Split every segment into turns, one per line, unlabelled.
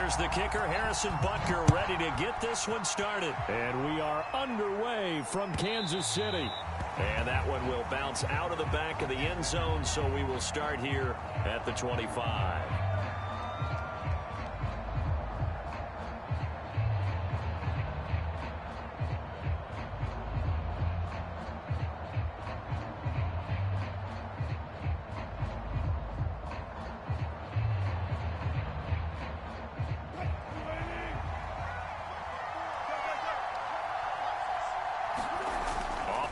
Here's the kicker, Harrison Butker, ready to get this one started.
And we are underway from Kansas City.
And that one will bounce out of the back of the end zone, so we will start here at the 25.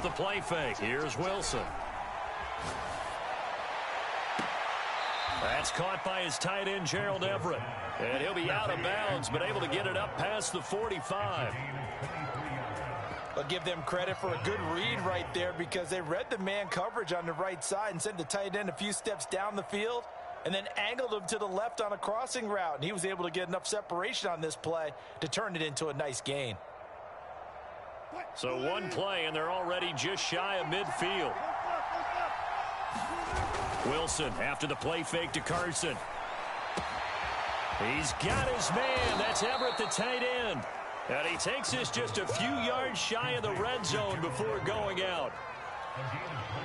The play fake. Here's Wilson. That's caught by his tight end, Gerald Everett. And he'll be out of bounds, but able to get it up past the 45.
I'll give them credit for a good read right there because they read the man coverage on the right side and sent the tight end a few steps down the field and then angled him to the left on a crossing route. And he was able to get enough separation on this play to turn it into a nice gain.
So one play, and they're already just shy of midfield. Wilson after the play fake to Carson. He's got his man. That's Everett, the tight end. And he takes this just a few yards shy of the red zone before going out.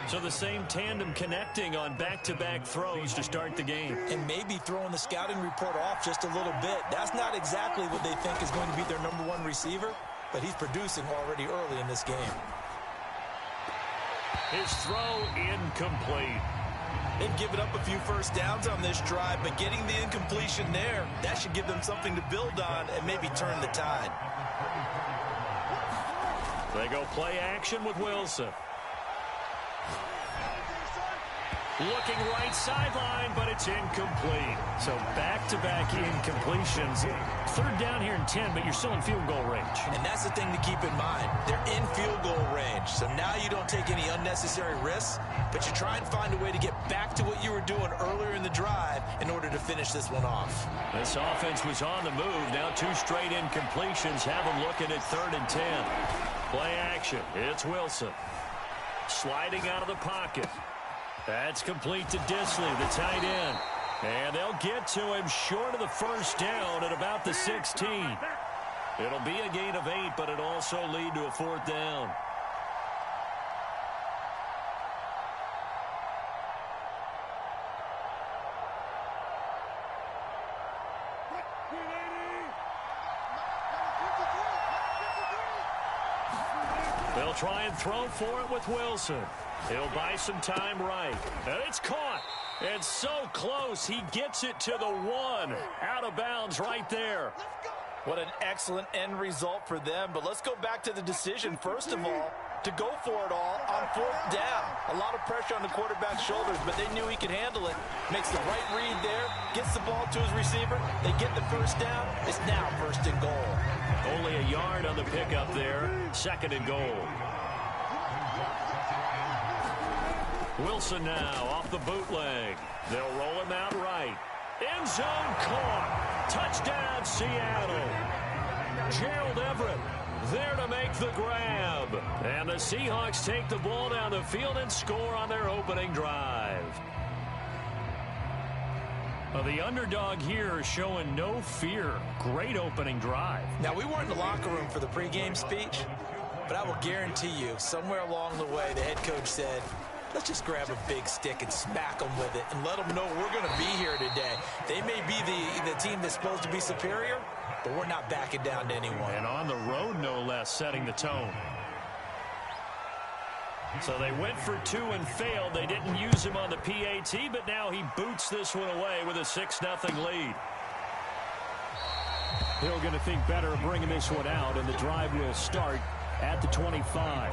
So the same tandem connecting on back-to-back throws to start the game.
And maybe throwing the scouting report off just a little bit. That's not exactly what they think is going to be their #1 receiver. But he's producing already early in this game.
His throw incomplete.
They've given up a few first downs on this drive, but getting the incompletion there, that should give them something to build on and maybe turn the tide.
They go play action with Wilson. Looking right sideline, but it's incomplete. So back-to-back incompletions. Third down here and 10, but you're still in field goal range.
And that's the thing to keep in mind. They're in field goal range. So now you don't take any unnecessary risks, but you try and find a way to get back to what you were doing earlier in the drive in order to finish this one off.
This offense was on the move. Now 2 straight incompletions have them looking at 3rd and 10. Play action. It's Wilson. Sliding out of the pocket. That's complete to Disley, the tight end. And they'll get to him short of the first down at about the 16. It'll be a gain of 8, but it'll also lead to a 4th down. They'll try and throw for it with Wilson. He'll buy some time right. And it's caught. And so close. He gets it to the 1. Out of bounds right there.
What an excellent end result for them. But let's go back to the decision, first of all, to go for it all on 4th down. A lot of pressure on the quarterback's shoulders, but they knew he could handle it. Makes the right read there. Gets the ball to his receiver. They get the first down. It's now 1st and goal.
Only a yard on the pickup there. 2nd and goal. Wilson now off the bootleg. They'll roll him out right. End zone caught. Touchdown, Seattle. Gerald Everett there to make the grab. And the Seahawks take the ball down the field and score on their opening drive. Well, the underdog here is showing no fear. Great opening drive.
Now, we weren't in the locker room for the pregame speech, but I will guarantee you, somewhere along the way, the head coach said, let's just grab a big stick and smack them with it and let them know we're going to be here today. They may be the team that's supposed to be superior, but we're not backing down to anyone.
And on the road, no less, setting the tone. So they went for 2 and failed. They didn't use him on the PAT, but now he boots this one away with a 6-0 lead.
Hill going to think better of bringing this one out, and the drive will start at the 25.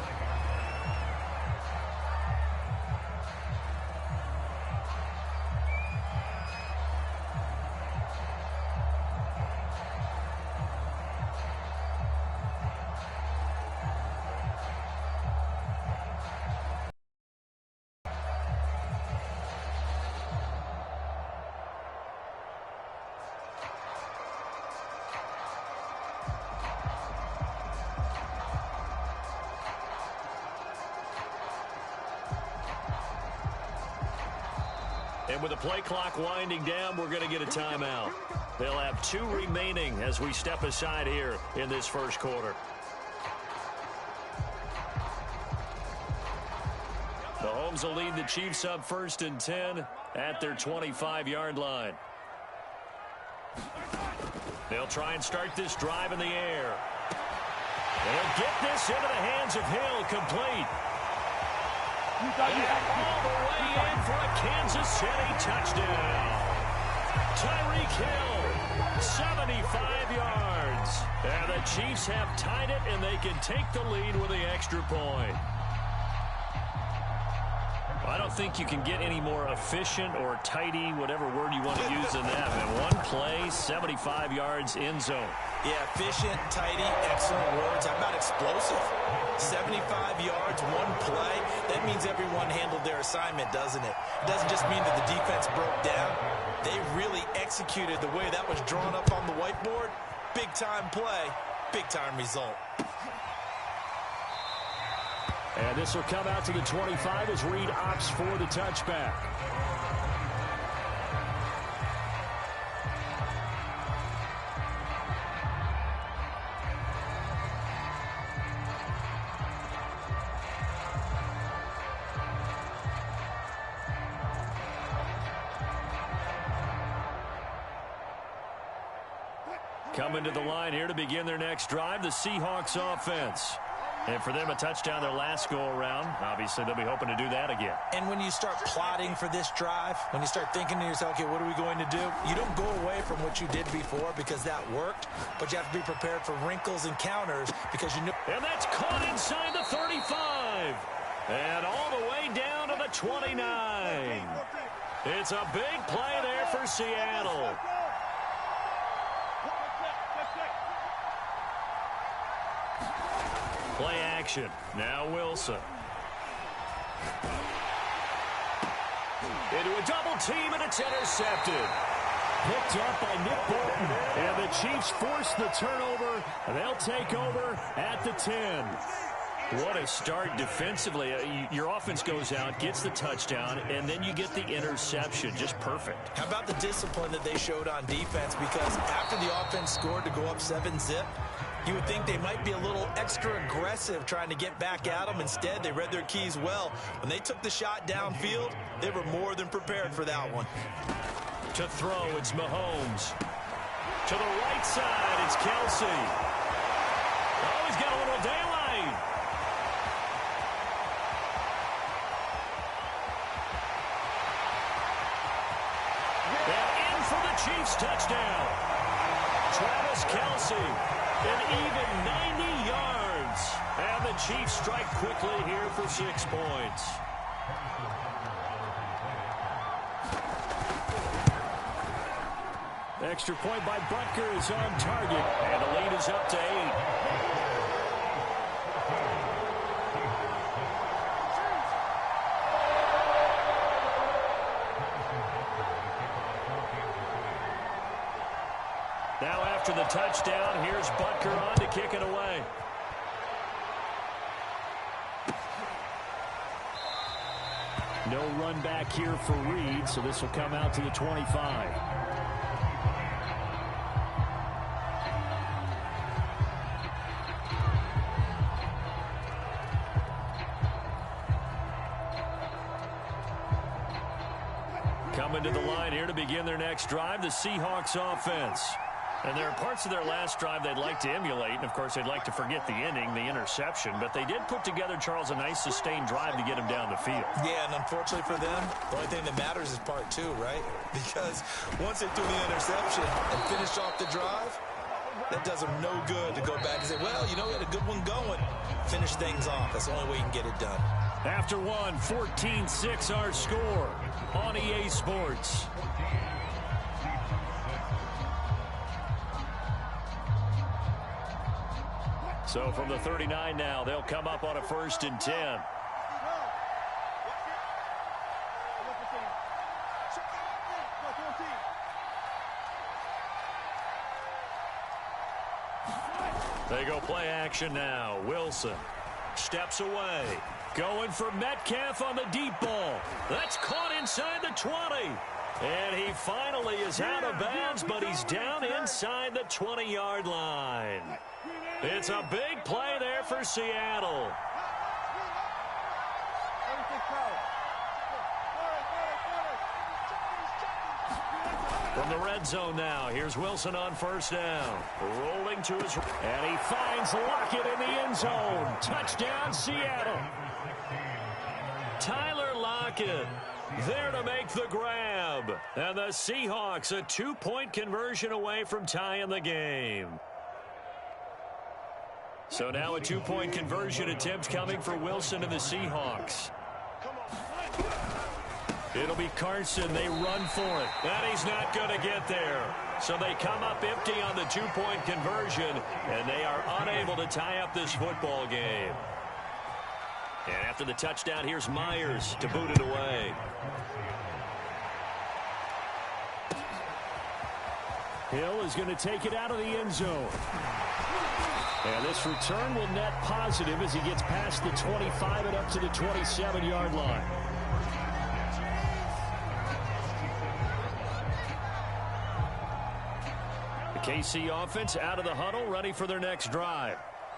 And with the play clock winding down, we're going to get a timeout. They'll have 2 remaining as we step aside here in this first quarter. Mahomes will lead the Chiefs up 1st and 10 at their 25-yard line. They'll try and start this drive in the air. They'll get this into the hands of Hill, complete. And all the way in for a Kansas City touchdown. Tyreek Hill, 75 yards. And the Chiefs have tied it, and they can take the lead with the extra point. I don't think you can get any more efficient or tidy, whatever word you want to use in that. And one play, 75 yards, end zone.
Yeah, efficient, tidy, excellent words. How about explosive? 75 yards, one play. That means everyone handled their assignment, doesn't it? It doesn't just mean that the defense broke down. They really executed the way that was drawn up on the whiteboard. Big-time play, big-time result.
And this will come out to the 25 as Reed opts for the touchback. Coming to the line here to begin their next drive, the Seahawks offense. And for them, a touchdown their last go-around. Obviously, they'll be hoping to do that again.
And when you start plotting for this drive, when you start thinking to yourself, okay, what are we going to do? You don't go away from what you did before because that worked, but you have to be prepared for wrinkles and counters because you know.
And that's caught inside the 35. And all the way down to the 29. It's a big play there for Seattle. Play action. Now Wilson. Into a double team, and it's intercepted.
Picked up by Nick Bolton. And the Chiefs force the turnover. They'll take over at the 10.
What a start defensively. Your offense goes out, gets the touchdown, and then you get the interception. Just perfect.
How about the discipline that they showed on defense? Because after the offense scored to go up 7-zip, you would think they might be a little extra aggressive trying to get back at them. Instead, they read their keys well. When they took the shot downfield, they were more than prepared for that one.
To throw, it's Mahomes. To the right side, it's Kelsey. Oh, he's got a little daylight. And in for the Chiefs touchdown. Travis Kelsey. An even 90 yards. And the Chiefs strike quickly here for 6 points.
Extra point by Butker is on target.
And the lead is up to 8. Now after the touchdown, here's Butker on to kick it away.
No run back here for Reed, so this will come out to the 25.
Coming to the line here to begin their next drive, the Seahawks offense. And there are parts of their last drive they'd like to emulate. And, of course, they'd like to forget the ending, the interception. But they did put together, Charles, a nice sustained drive to get him down the field.
Yeah, and unfortunately for them, the only thing that matters is part 2, right? Because once they threw the interception and finished off the drive, that does them no good to go back and say, well, you know, we had a good one going. Finish things off. That's the only way you can get it done.
After one, 14-6 our score on EA Sports. So from the 39 now, they'll come up on a 1st and 10. They go play action now. Wilson steps away. Going for Metcalf on the deep ball. That's caught inside the 20. And he finally is out of bounds, but he's down inside the 20-yard line. It's a big play there for Seattle. From the red zone now, here's Wilson on first down. Rolling to his... And he finds Lockett in the end zone. Touchdown, Seattle. Tyler Lockett there to make the grab. And the Seahawks a 2-point conversion away from tying the game. So now a 2-point conversion attempt coming for Wilson and the Seahawks. It'll be Carson. They run for it. And he's not going to get there. So they come up empty on the 2-point conversion, and they are unable to tie up this football game. And after the touchdown, here's Myers to boot it away.
Hill is going to take it out of the end zone. And this return will net positive as he gets past the 25 and up to the 27-yard line. The KC offense out of the huddle, ready for their next drive.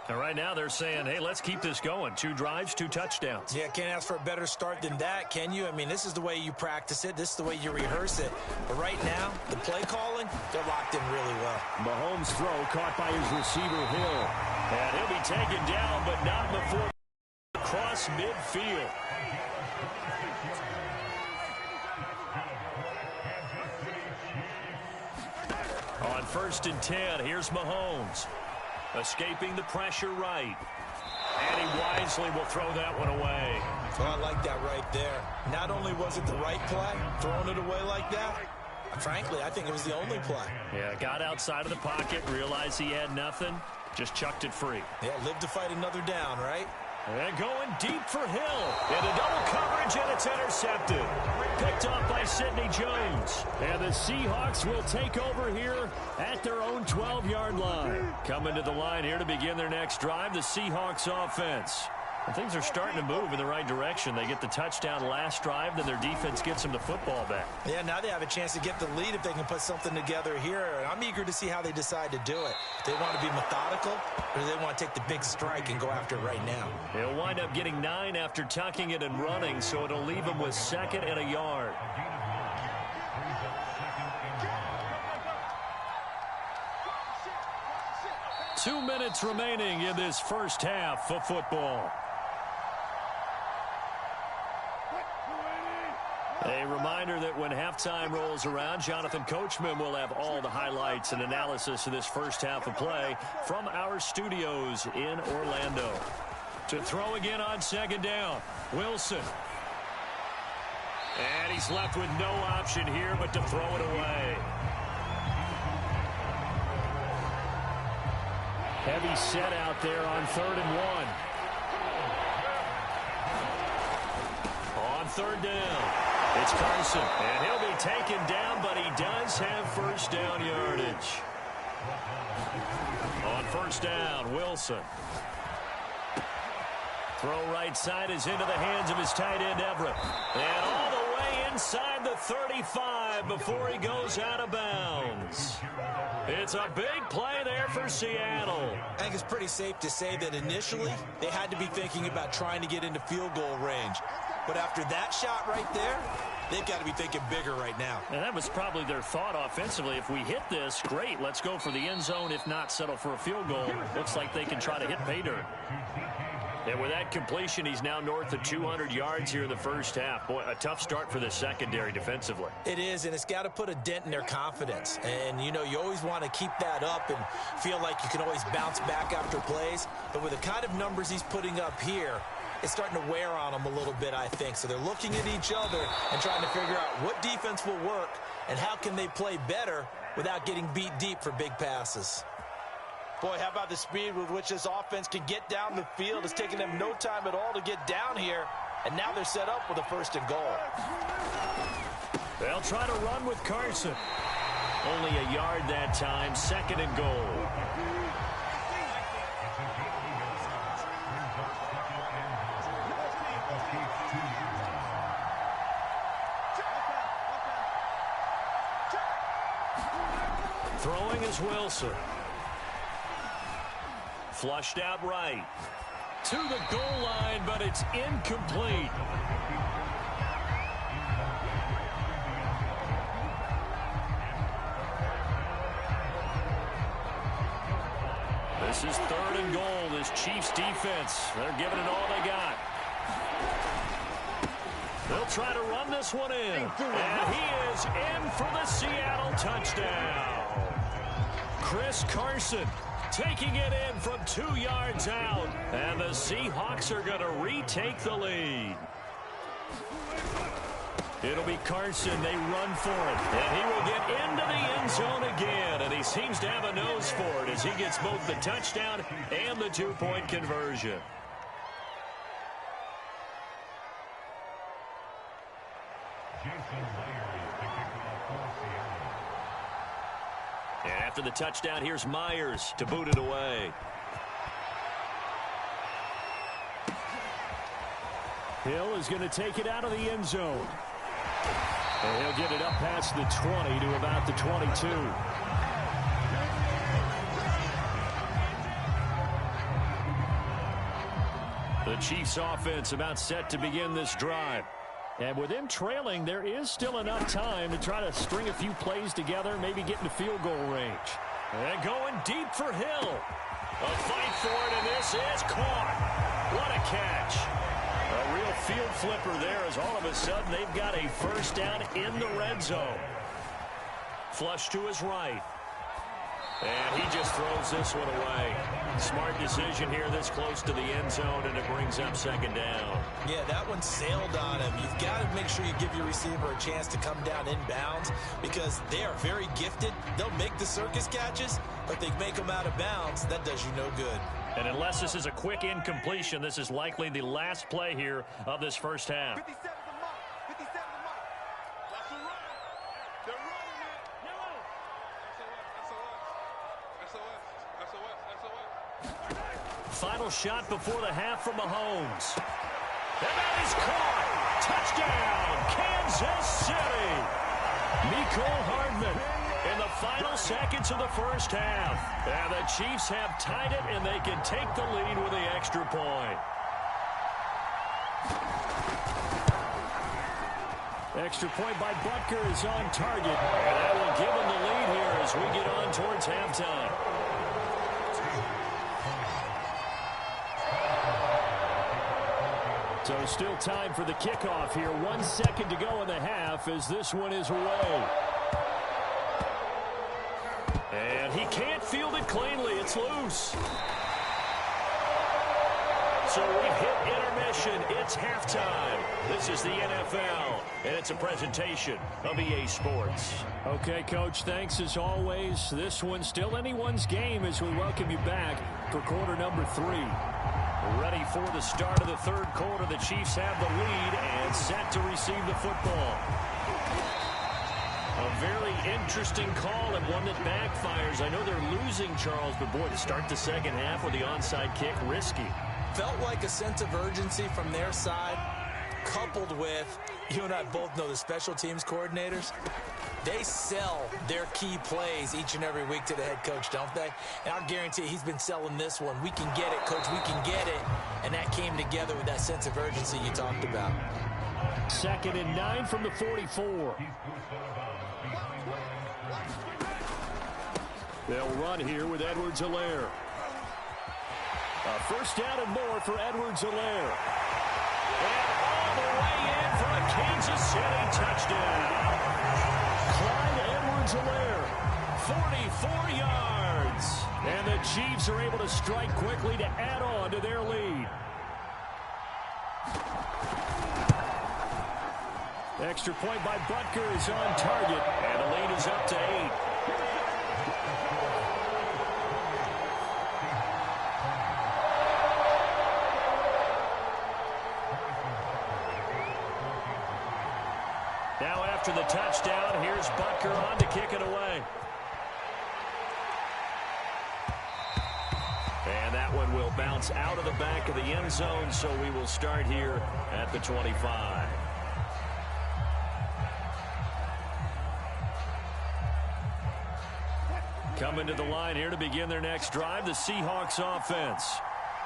And right now they're saying, hey, let's keep this going. 2 drives, 2 touchdowns.
Yeah, can't ask for a better start than that, can you? I mean, this is the way you practice it. This is the way you rehearse it. But right now, the play calling, they're locked in really well.
Mahomes' throw caught by his receiver, Hill.
And he'll be taken down, but not before across midfield. On 1st and 10, here's Mahomes. Escaping the pressure right. And he wisely will throw that one away.
Well, I like that right there. Not only was it the right play, throwing it away like that, frankly, I think it was the only play.
Yeah, got outside of the pocket, realized he had nothing, just chucked it free.
Yeah, live to fight another down, right?
And going deep for Hill. Into double coverage, and it's intercepted. Picked up by Sidney Jones.
And the Seahawks will take over here at their own 12-yard line.
Coming to the line here to begin their next drive, the Seahawks offense. And things are starting to move in the right direction. They get the touchdown last drive, then their defense gets them the football back.
Yeah, now they have a chance to get the lead if they can put something together here. And I'm eager to see how they decide to do it. Do they want to be methodical, or do they want to take the big strike and go after it right now?
They'll wind up getting 9 after tucking it and running, so it'll leave them with 2nd and a yard. Two minutes remaining in this first half of football. A reminder that when halftime rolls around, Jonathan Coachman will have all the highlights and analysis of this first half of play from our studios in Orlando. To throw again on 2nd down, Wilson. And he's left with no option here but to throw it away.
Heavy set out there on 3rd and 1.
On 3rd down. It's Carson, and he'll be taken down, but he does have first down yardage. On 1st down, Wilson. Throw right side is into the hands of his tight end, Everett. And all the way inside the 35 before he goes out of bounds. It's a big play there for Seattle.
I think it's pretty safe to say that initially they had to be thinking about trying to get into field goal range. But after that shot right there, they've got to be thinking bigger right now.
And that was probably their thought offensively. If we hit this, great, let's go for the end zone. If not, settle for a field goal. Looks like they can try to hit pay dirt. And with that completion, he's now north of 200 yards here in the first half. Boy, a tough start for the secondary defensively.
It is, and it's got to put a dent in their confidence. And, you know, you always want to keep that up and feel like you can always bounce back after plays. But with the kind of numbers he's putting up here, it's starting to wear on them a little bit, I think. So they're looking at each other and trying to figure out what defense will work and how can they play better without getting beat deep for big passes. Boy, how about the speed with which this offense can get down the field? It's taking them no time at all to get down here. And now they're set up with a 1st and goal.
They'll try to run with Carson. Only a yard that time, 2nd and goal. Throwing is Wilson. Flushed out right. To the goal line, but it's incomplete. This is 3rd and goal. This Chiefs defense, they're giving it all they got. They'll try to run this one in. And he is in for the Seattle touchdown. Chris Carson taking it in from 2 yards out. And the Seahawks are going to retake the lead. It'll be Carson. They run for it. And he will get into the end zone again. And he seems to have a nose for it as he gets both the touchdown and the 2-point conversion. And after the touchdown, here's Myers to boot it away.
Hill is going to take it out of the end zone. And he'll get it up past the 20 to about the 22. The Chiefs offense about set to begin this drive. And with them trailing, there is still enough time to try to string a few plays together, maybe get into field goal range.
And going deep for Hill. A fight for it, and this is caught. What a catch. A real field flipper there as all of a sudden they've got a first down in the red zone. Flush to his right. And he just throws this one away. Smart decision here this close to the end zone, and it brings up 2nd down.
Yeah, that one sailed on him. You've got to make sure you give your receiver a chance to come down inbounds because they are very gifted. They'll make the circus catches, but they make them out of bounds. That does you no good.
And unless this is a quick incompletion, this is likely the last play here of this first half.
57 to Mike. 57 to Mike. That's a run. They're running it. No. SOS.
Final shot before the half from Mahomes. And that is caught. Touchdown, Kansas City. Mecole Hardman in the final seconds of the first half. And the Chiefs have tied it, and they can take the lead with the extra point.
Extra point by Butker is on target.
And that will give them the lead here as we get on towards halftime.
So still time for the kickoff here. 1 second to go in the half as this one is away.
And he can't field it cleanly. It's loose. So we've hit intermission. It's halftime. This is the NFL, and it's a presentation of EA Sports.
Okay, Coach, thanks as always. This one's still anyone's game as we welcome you back for quarter number 3.
Ready for the start of the 3rd quarter. The Chiefs have the lead and set to receive the football. A very interesting call and one that backfires. I know they're losing, Charles, but boy, to start the second half with the onside kick, risky.
Felt like a sense of urgency from their side, coupled with, you and I both know the special teams coordinators. They sell their key plays each and every week to the head coach, don't they? And I guarantee he's been selling this one. We can get it, coach, we can get it. And that came together with that sense of urgency you talked about.
2nd and 9 from the 44. They'll run here with Edwards-Helaire. First down and more for Edwards-Helaire.
And all the way in for a Kansas City touchdown.
Clyde Edwards-Helaire,
44 yards.
and the Chiefs are able to strike quickly to add on to their lead. Extra point by Butker is on target,
and the lead is up to 8. Now after the touchdown, here's Butker on to kick it away. And that one will bounce out of the back of the end zone, so we will start here at the 25.
Coming to the line here to begin their next drive, the Seahawks offense.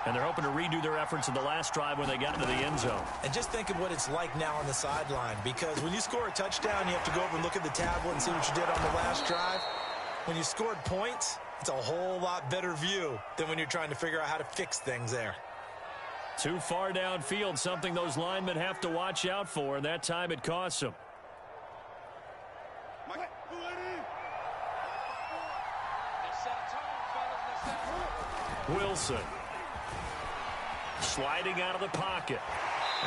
And they're hoping to redo their efforts in the last drive when they got into the end zone.
And just think of what it's like now on the sideline, because when you score a touchdown, you have to go over and look at the tablet and see what you did on the last drive. When you scored points, it's a whole lot better view than when you're trying to figure out how to fix things there.
Too far downfield, something those linemen have to watch out for, and that time it costs them. Wilson. Sliding out of the pocket.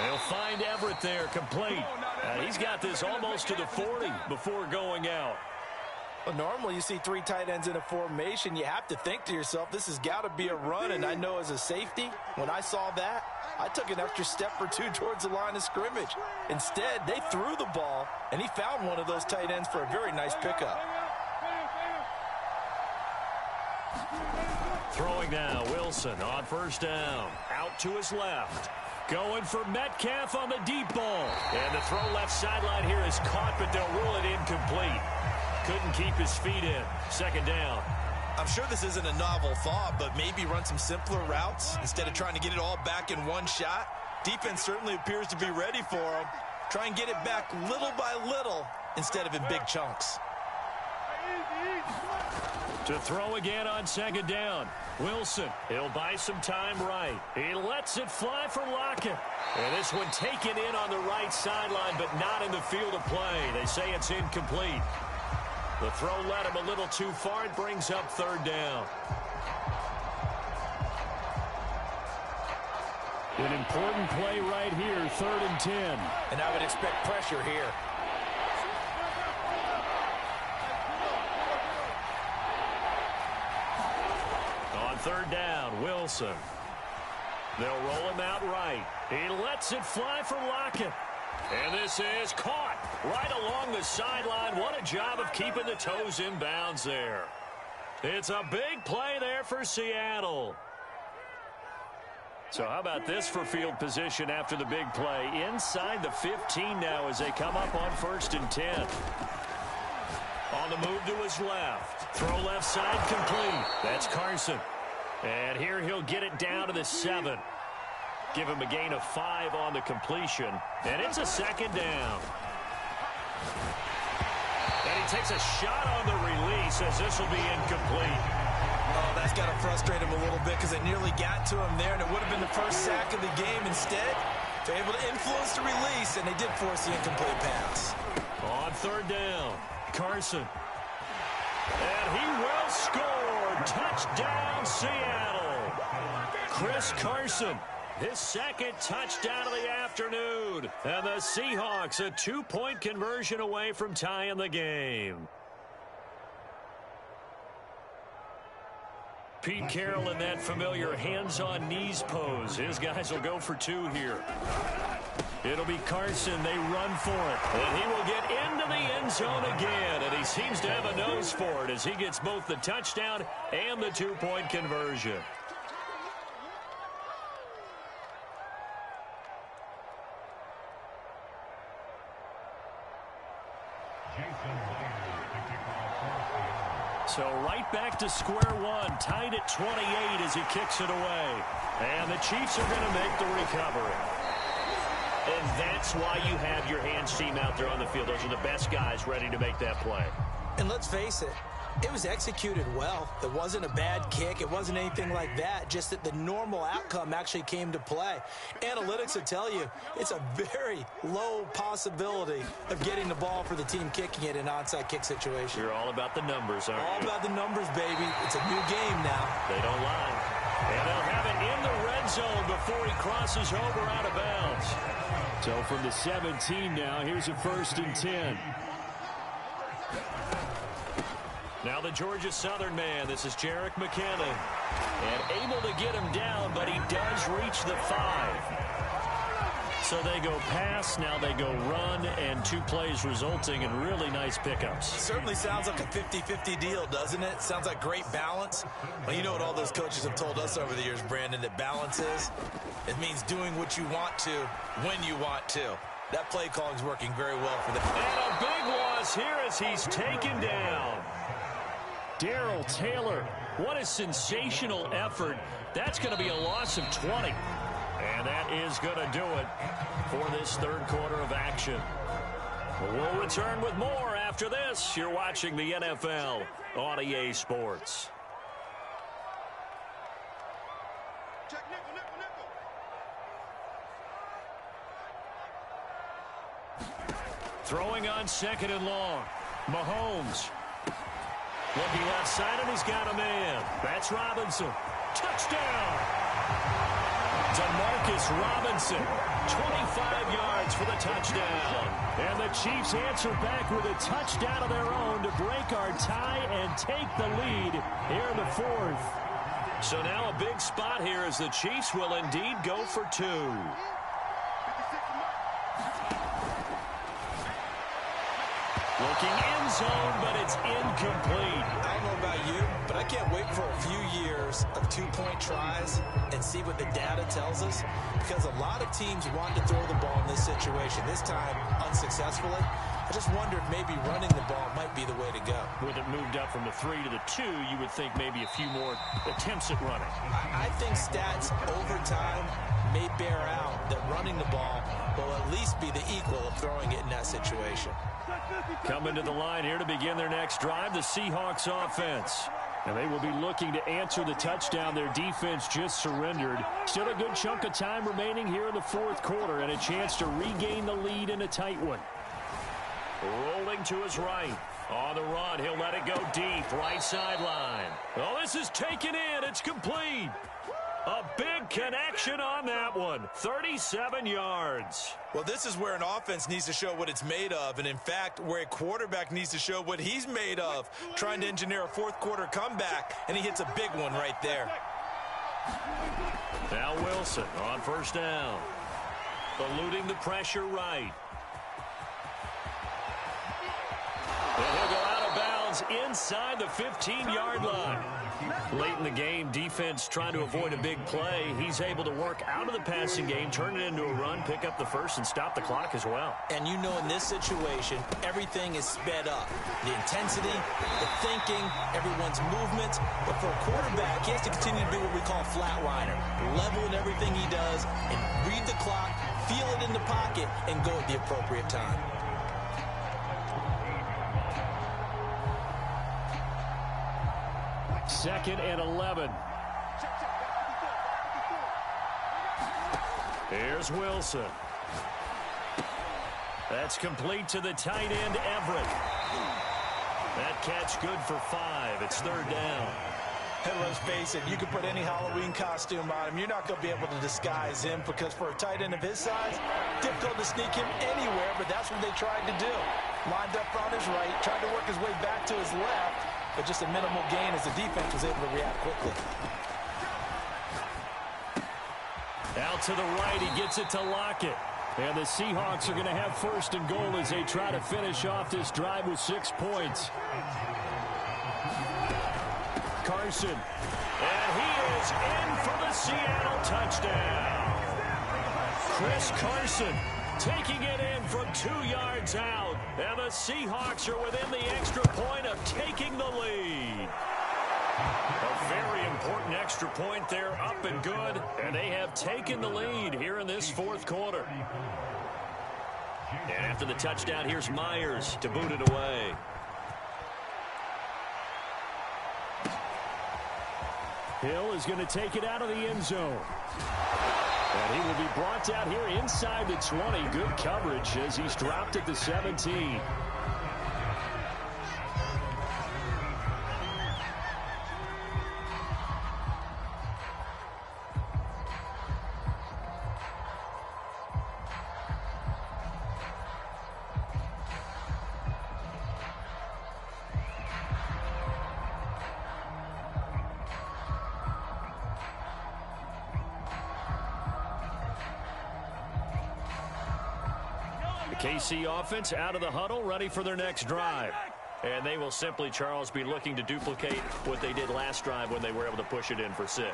They'll find Everett there, complete. He's got this almost to the 40 before going out.
Well, normally you see three tight ends in a formation. You have to think to yourself, this has got to be a run. And I know as a safety, when I saw that, I took an extra step or two towards the line of scrimmage. Instead, they threw the ball, and he found one of those tight ends for a very nice pickup.
Throwing now, Wilson on first down. Out to his left. Going for Metcalf on the deep ball. And the throw left sideline here is caught, but they'll rule it incomplete. Couldn't keep his feet in. Second down.
I'm sure this isn't a novel thought, but maybe run some simpler routes instead of trying to get it all back in one shot. Defense certainly appears to be ready for him. Try and get it back little by little instead of in big chunks.
To throw again on second down. Wilson, he'll buy some time right. He lets it fly for Lockett. And this one taken in on the right sideline, but not in the field of play. They say it's incomplete. The throw led him a little too far. It brings up third down. An important play right here, 3rd and 10.
And I would expect pressure here.
On third down, Wilson. They'll roll him out right. He lets it fly for Lockett. And this is caught right along the sideline. What a job of keeping the toes in bounds there. It's a big play there for Seattle. So how about this for field position after the big play? Inside the 15 now as they come up on 1st and 10. On the move to his left. Throw left side complete. That's Carson. And here he'll get it down to the 7. Give him a gain of 5 on the completion. And it's a second down. And he takes a shot on the release as this will be incomplete.
Oh, that's got to frustrate him a little bit because it nearly got to him there, and it would have been the first sack of the game. Instead, they're able to influence the release, and they did force the incomplete pass.
On third down, Carson. And he will score. Touchdown, Seattle. Chris Carson. His second touchdown of the afternoon. And the Seahawks a 2-point conversion away from tying the game. Pete Carroll in that familiar hands-on knees pose. His guys will go for 2 here. It'll be Carson. They run for it. And he will get into the end zone again. And he seems to have a nose for it as he gets both the touchdown and the 2-point conversion. So right back to square one, tied at 28 as he kicks it away. And the Chiefs are going to make the recovery. And that's why you have your hands team out there on the field. Those are the best guys ready to make that play.
And let's face it, it was executed well. It wasn't a bad kick. It wasn't anything like that. Just that the normal outcome actually came to play. Analytics will tell you it's a very low possibility of getting the ball for the team kicking it in an onside kick situation.
You're all about the numbers, aren't you?
All about the numbers, baby. It's a new game now.
They don't lie. And they'll have it in the red zone before he crosses over out of bounds. So from the 17 now, here's a 1st and 10. Now the Georgia Southern man, this is Jerick McKinnon. And able to get him down, but he does reach the 5. So they go pass, now they go run, and 2 plays resulting in really nice pickups.
Certainly sounds like a 50-50 deal, doesn't it? Sounds like great balance. Well, you know what all those coaches have told us over the years, Brandon, that balance is? It means doing what you want to when you want to. That play calling is working very well for them.
And a big loss here as he's taken down.
Darrell Taylor, what a sensational effort. That's going to be a loss of 20. And that is going to do it for this third quarter of action. We'll return with more after this. You're watching the NFL on EA Sports.
Check nickel, nickel, nickel.
Throwing on second and long. Mahomes. Looking left side, and he's got a man. That's Robinson. Touchdown! DeMarcus Robinson, 25 yards for the touchdown. And the Chiefs answer back with a touchdown of their own to break our tie and take the lead here in the fourth. So now a big spot here as the Chiefs will indeed go for two. Looking end zone, but it's incomplete.
I don't know about you, but I can't wait for a few years of two-point tries and see what the data tells us, because a lot of teams want to throw the ball in this situation, this time unsuccessfully. I just wonder if maybe running the ball might be the way to go.
With it moved up from the 3 to the 2, you would think maybe a few more attempts at running.
I think stats over time may bear out that running the ball will at least be the equal of throwing it in that situation.
Coming to the line here to begin their next drive, the Seahawks offense. And they will be looking to answer the touchdown their defense just surrendered. Still a good chunk of time remaining here in the fourth quarter and a chance to regain the lead in a tight one. Rolling to his right. On the run, he'll let it go deep, right sideline. Oh, this is taken in. It's complete. A big connection on that one. 37 yards.
Well, this is where an offense needs to show what it's made of, and in fact, where a quarterback needs to show what he's made of, trying to engineer a fourth quarter comeback, and he hits a big one right there.
Now Wilson on first down. Eluding the pressure right. And he'll go out of bounds inside the 15-yard line. Late in the game, defense trying to avoid a big play. He's able to work out of the passing game, turn it into a run, pick up the first, and stop the clock as well.
And you know in this situation, everything is sped up. The intensity, the thinking, everyone's movements. But for a quarterback, he has to continue to do what we call a flatliner. Level in everything he does and read the clock, feel it in the pocket, and go at the appropriate time.
Second and 11. Here's Wilson. That's complete to the tight end, Everett. That catch good for 5. It's third down.
Hey, let's face it, you can put any Halloween costume on him. You're not going to be able to disguise him, because for a tight end of his size, difficult to sneak him anywhere, but that's what they tried to do. Lined up on his right, tried to work his way back to his left, but just a minimal gain as the defense was able to react quickly.
Out to the right, he gets it to Lockett. And the Seahawks are going to have first and goal as they try to finish off this drive with 6 points. Carson. And he is in for the Seattle touchdown. Chris Carson taking it in from 2 yards out. And the Seahawks are within the extra point of taking the lead. A very important extra point there, up and good. And they have taken the lead here in this fourth quarter. And after the touchdown, here's Myers to boot it away. Hill is going to take it out of the end zone. And he will be brought down here inside the 20. Good coverage as he's dropped at the 17. KC offense out of the huddle, ready for their next drive. And they will simply, Charles, be looking to duplicate what they did last drive when they were able to push it in for 6.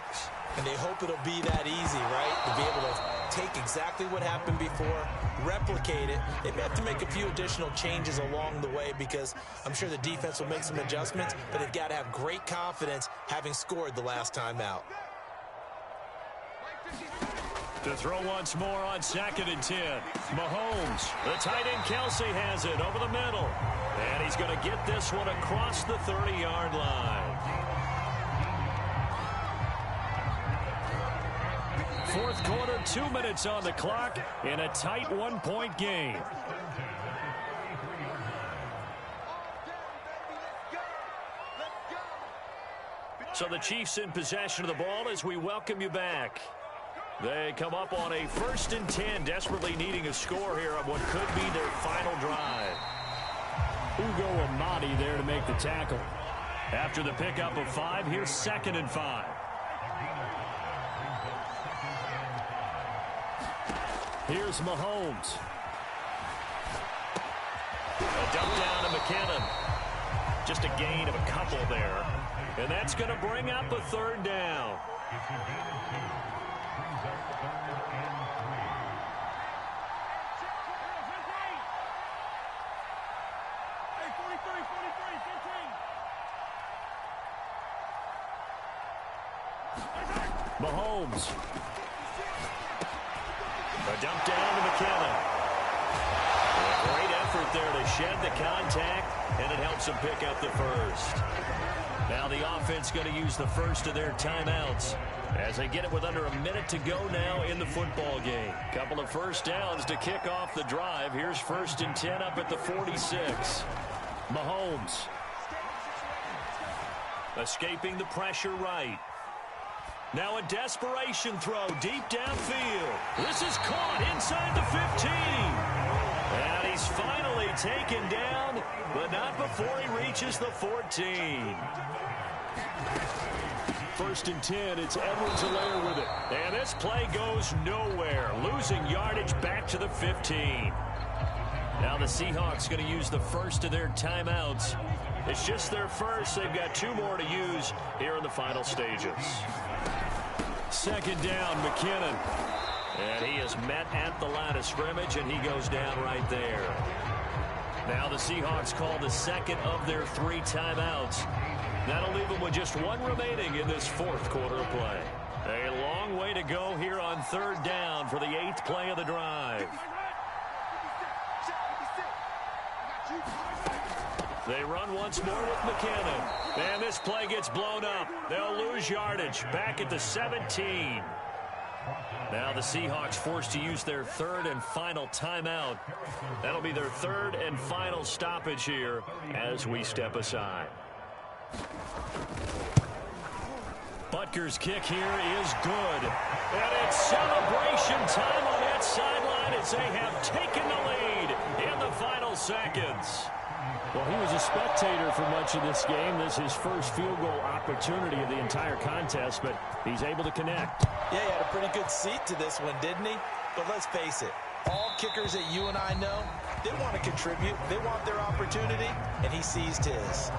And they hope it'll be that easy, right? To be able to take exactly what happened before, replicate it. They may have to make a few additional changes along the way because I'm sure the defense will make some adjustments, but they've got to have great confidence having scored the last time out.
To throw once more on 2nd and 10. Mahomes, the tight end Kelsey has it over the middle. And he's going to get this one across the 30-yard line. Fourth quarter, 2 minutes on the clock in a tight 1-point game. So the Chiefs in possession of the ball as we welcome you back. They come up on a 1st and 10, desperately needing a score here on what could be their final drive. Ugo Amadi there to make the tackle. After the pickup of 5, here's 2nd and 5. Here's Mahomes. A dump down to McKinnon. Just a gain of a couple there. And that's going to bring up a 3rd down. Mahomes. A dump down to McKinnon. A great effort there to shed the contact, and it helps him pick up the 1st. Now the offense going to use the 1st of their timeouts as they get it with under a minute to go now in the football game. Couple of 1st downs to kick off the drive. Here's 1st and 10 up at the 46. Mahomes. Escaping the pressure right. Now a desperation throw deep downfield. This is caught inside the 15. And he's finally taken down, but not before he reaches the 14. 1st and 10, it's Edwards-Helaire with it. And this play goes nowhere, losing yardage back to the 15. Now the Seahawks going to use the 1st of their timeouts. It's just their 1st. They've got 2 more to use here in the final stages. 2nd down, McKinnon. And he is met at the line of scrimmage, and he goes down right there. Now the Seahawks call the 2nd of their 3 timeouts. That'll leave them with just 1 remaining in this 4th quarter of play. A long way to go here on 3rd down for the 8th play of the drive. They run once more with McKinnon. And this play gets blown up. They'll lose yardage back at the 17. Now the Seahawks forced to use their 3rd and final timeout. That'll be their 3rd and final stoppage here as we step aside. Butker's kick here is good. And it's celebration time on that sideline as they have taken the lead in the final seconds. Well, he was a spectator for much of this game. This is his first field goal opportunity of the entire contest, but he's able to connect.
Yeah, he had a pretty good seat to this one, didn't he? But let's face it, all kickers that you and I know, they want to contribute. They want their opportunity, and he seized his.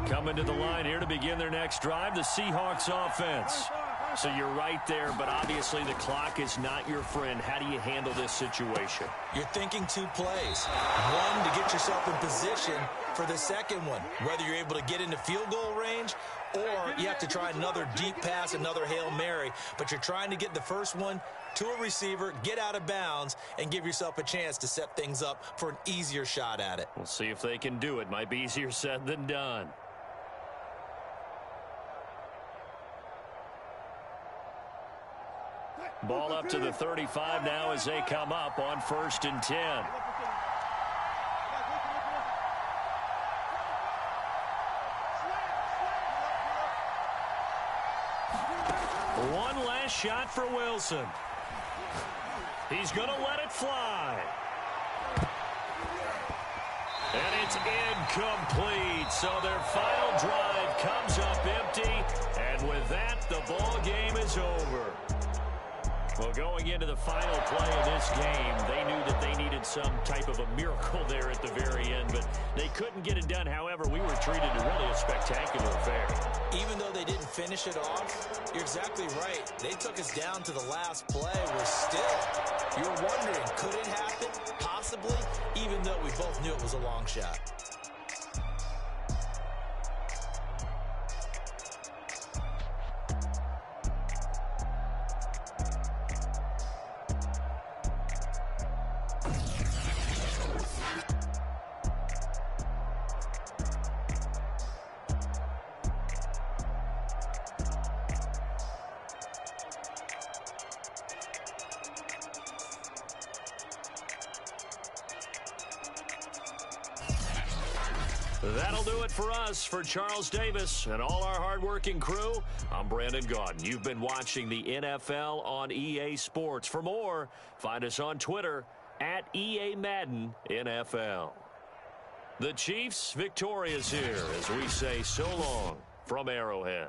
Coming to the line here to begin their next drive, the Seahawks offense. So you're right there, but obviously the clock is not your friend. How do you handle this situation?
You're thinking 2 plays. One, to get yourself in position for the second one, whether you're able to get into field goal range or you have to try another deep pass, another Hail Mary. But you're trying to get the first one to a receiver, get out of bounds, and give yourself a chance to set things up for an easier shot at it.
We'll see if they can do it. Might be easier said than done. Ball up to the 35 now as they come up on 1st and 10. One last shot for Wilson. He's going to let it fly. And It's incomplete. So their final drive comes up empty. And with that, the ball game is over. Well, going into the final play of this game, they knew that they needed some type of a miracle there at the very end, but they couldn't get it done. However, we were treated to really a spectacular affair.
Even though they didn't finish it off, you're exactly right. They took us down to the last play. We're still, you're wondering, could it happen? Possibly, even though we both knew it was a long shot.
That'll do it for us. For Charles Davis and all our hardworking crew, I'm Brandon Gaudin. You've been watching the NFL on EA Sports. For more, find us on Twitter at EA Madden NFL. The Chiefs victorious here as we say so long from Arrowhead.